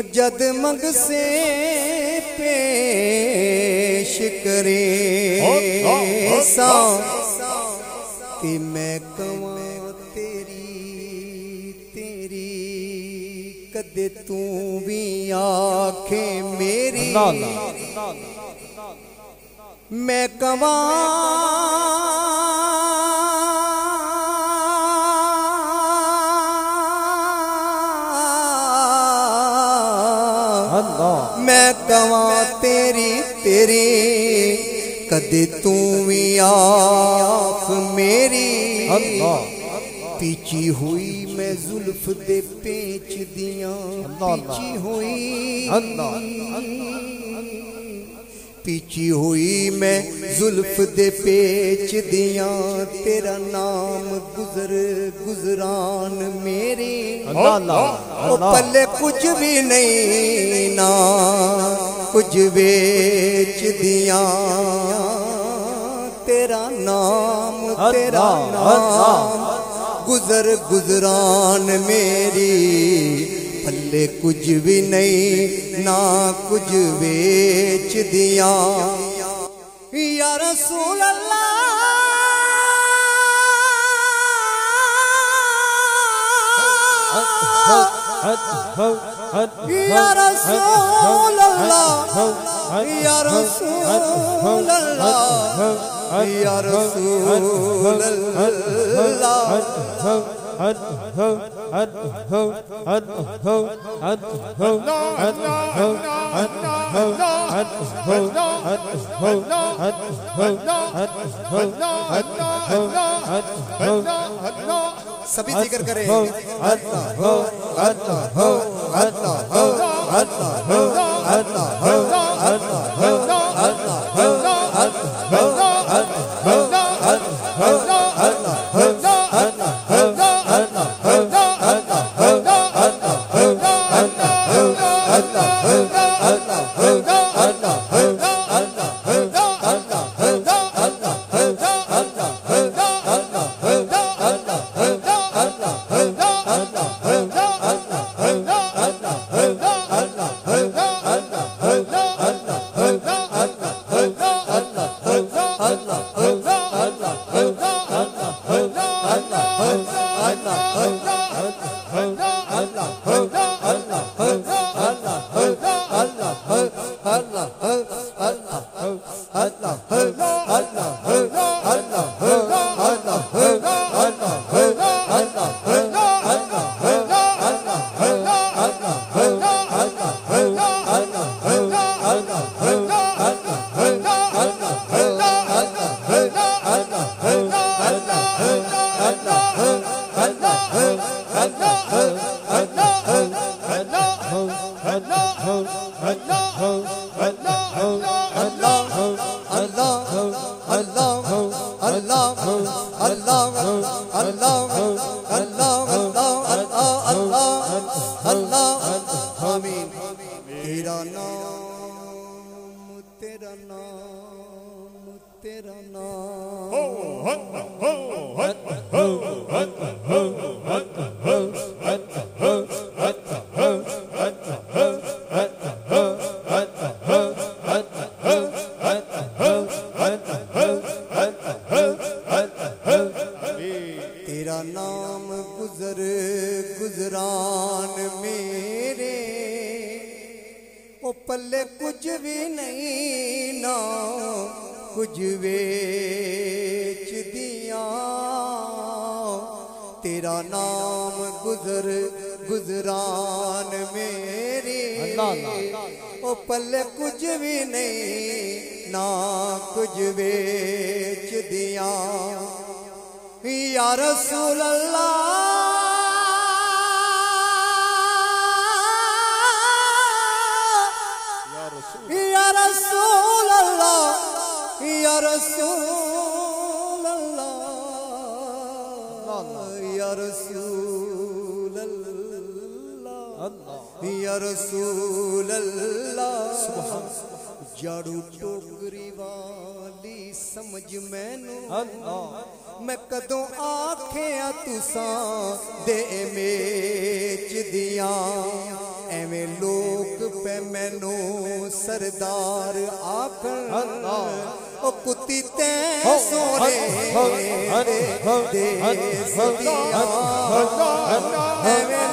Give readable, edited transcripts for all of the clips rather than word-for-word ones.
او جد منگ سے پیش کرے ساں کہ میں کواں تیری کدے تو بھی آنکھیں میری میں کواں میں کواں تیری کدے تو بھی آنکھ میری پیچی ہوئی میں زلف دے پیچ دیاں پیچی ہوئی میں زلف دے پیچ دیاں تیرا نام گزران میری او پلے کچھ بھی نہیں نا کچھ بیچ دیاں تیرا نام گزران میری پلے کچھ بھی نہیں نہ کچھ بیچ دیا یا رسول اللہ یا رسول اللہ یا رسول اللہ یا رسول اللہ سبھی ذکر کریں تیرا نام گزران میرے او پلے کچھ بھی نہیں نا کچھ بیچ دیا تیرا نام گزران میرے او پلے کچھ بھی نہیں نا کچھ بیچ دیا یا رسول اللہ یا رسول اللہ یا رسول اللہ یا رسول اللہ یا رسول اللہ جاڑو ٹوکری والی سمجھ میں کدوں آکھیاں تساں دے میچ دیاں ایویں لوگ مینو سردار آکھن او کتی تے سونے دیس دیاں ایویں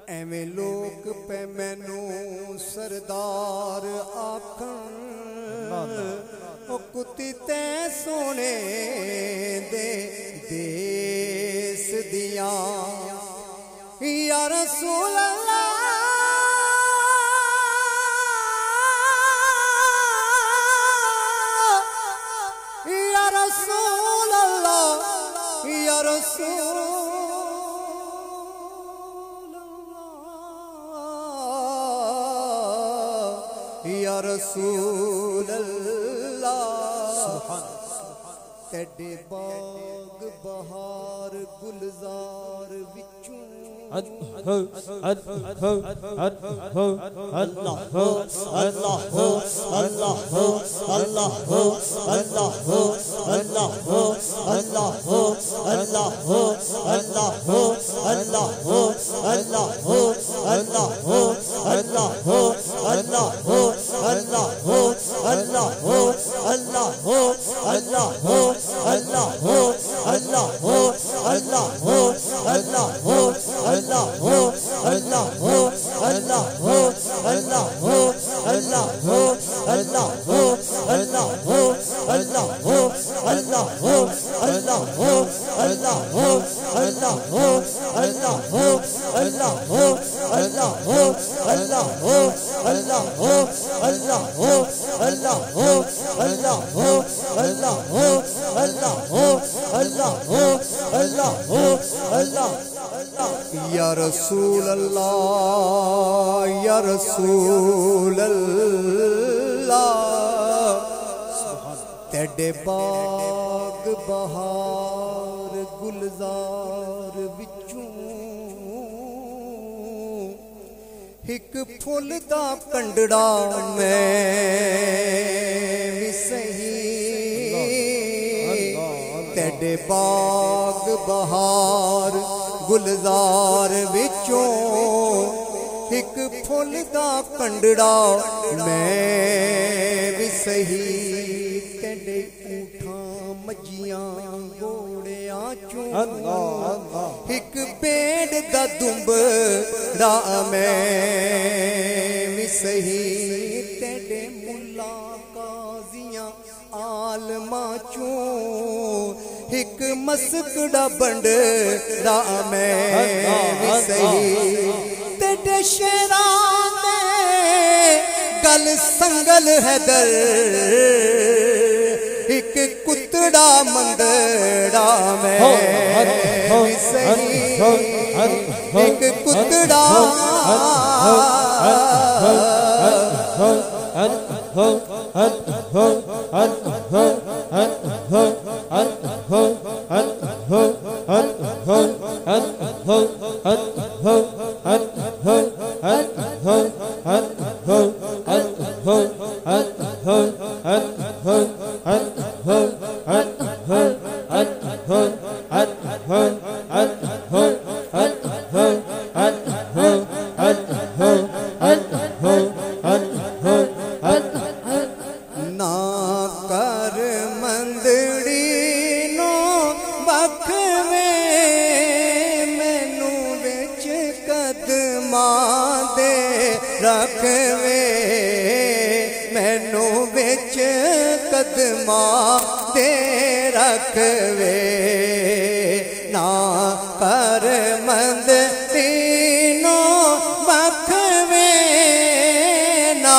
ایویں لوگ پہ مینو سردار آکھن او کتی تے سونے دے دیس دیاں یا رسول اللہ یا رسول اللہ یا رسول یا رسول اللہ تیڈے باغ بہار گلزار وچوں یا رسول اللہ یا رسول اللہ تیڈے باغ بہار گلزار وچوں ایک پھول دا کنڈڑا میں بھی سہی تیڈے باغ بہار گلزار وچوں ایک پھول دا کنڈڑا میں بھی سہی تیڈے اونٹھاں مجھیاں گھوڑیاں چوں ایک بیڑ دا دمبڑا میں بھی سہی تیڈے ملا قاضیاں عالماں چوں ایک مسکڑا بنڈڑا میں بھی سہی تیڈے شیران دے گل سنگل حیدر ایک کتڑا مندڑا میں بھی سہی ایک کتڑا رکھوے مینو وچ قدماں دے رکھوے نا پر مند تینوں بکھوے نا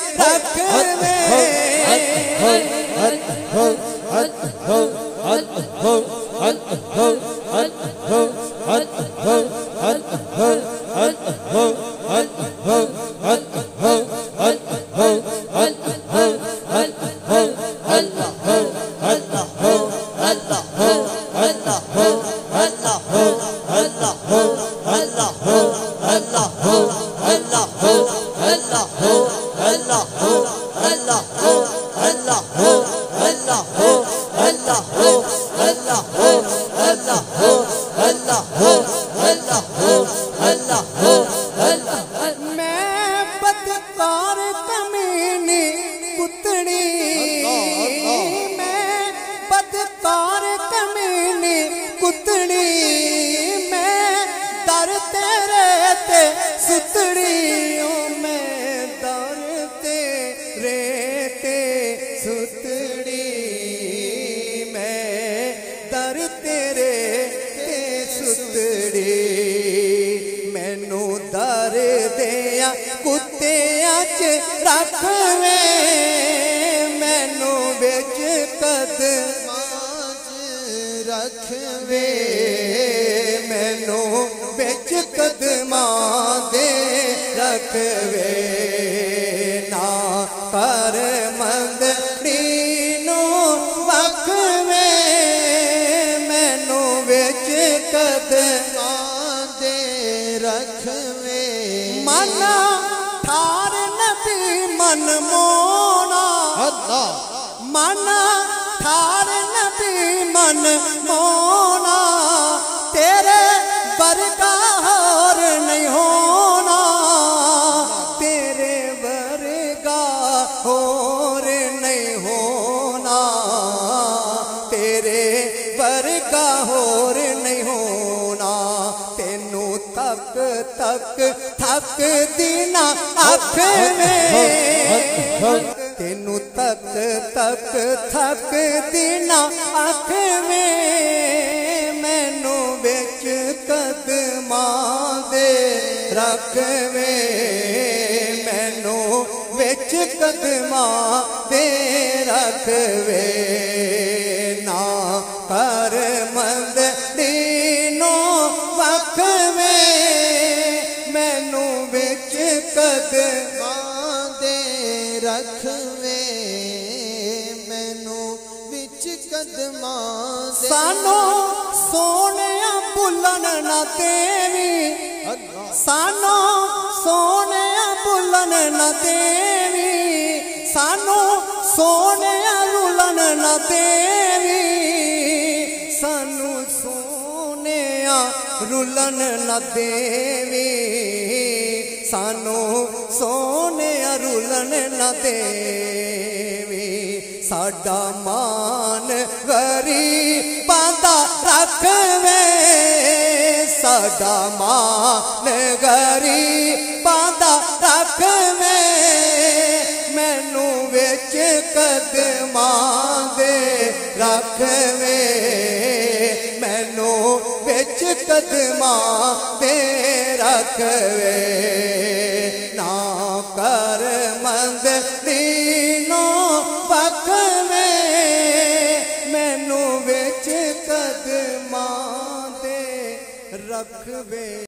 رکھوے میں بدکار کمینی کتڑی میں بدکار کمینی کتڑی میں در تیرے تے ستڑی میں در تیرے تے ستڑی میں در تیرے تے ستڑی مینو در دیا کتیاں چ رکھوے مینو بچ قدماں چ رکھوے مینو بچ قدماں دے رکھوے نا پر مندڑی نو وکھوے مینو بچ قدماں دے رکھوے من ٹھار نبی من مونا من ٹھار نبی من مونا تیرے ورگا اور نہیں ہونا تیرے ورگا اور نہیں ہونا تیرے ورگا اور نہیں ہونا تینو تک تک تھک دینا اکھ میں تینو تک تک تھک دینا اکھ میں مینو بچ قدماں دے رکھوے مینو بچ قدماں دے رکھوے نا پر مندڑی نو وکھوے مینو بچ قدماں دے رکھوے مینو بچ قدماں دے سانو سونیا بلن نہ دیوی سانو سونیا بلن نہ دیوی سانو سونیا رلن نہ دیوی سانو سونیا رلن نہ دیوی سانو سونیا رلن نہ دیوی ساڈا مان غریباں دا رکھوے ساڈا مان غریباں دا رکھوے مینو وچ قدماں دے رکھوے مینو وچ قدماں دے رکھوے نا کر مندڑی نو وکھوے مینو وچ قدماں دے رکھوے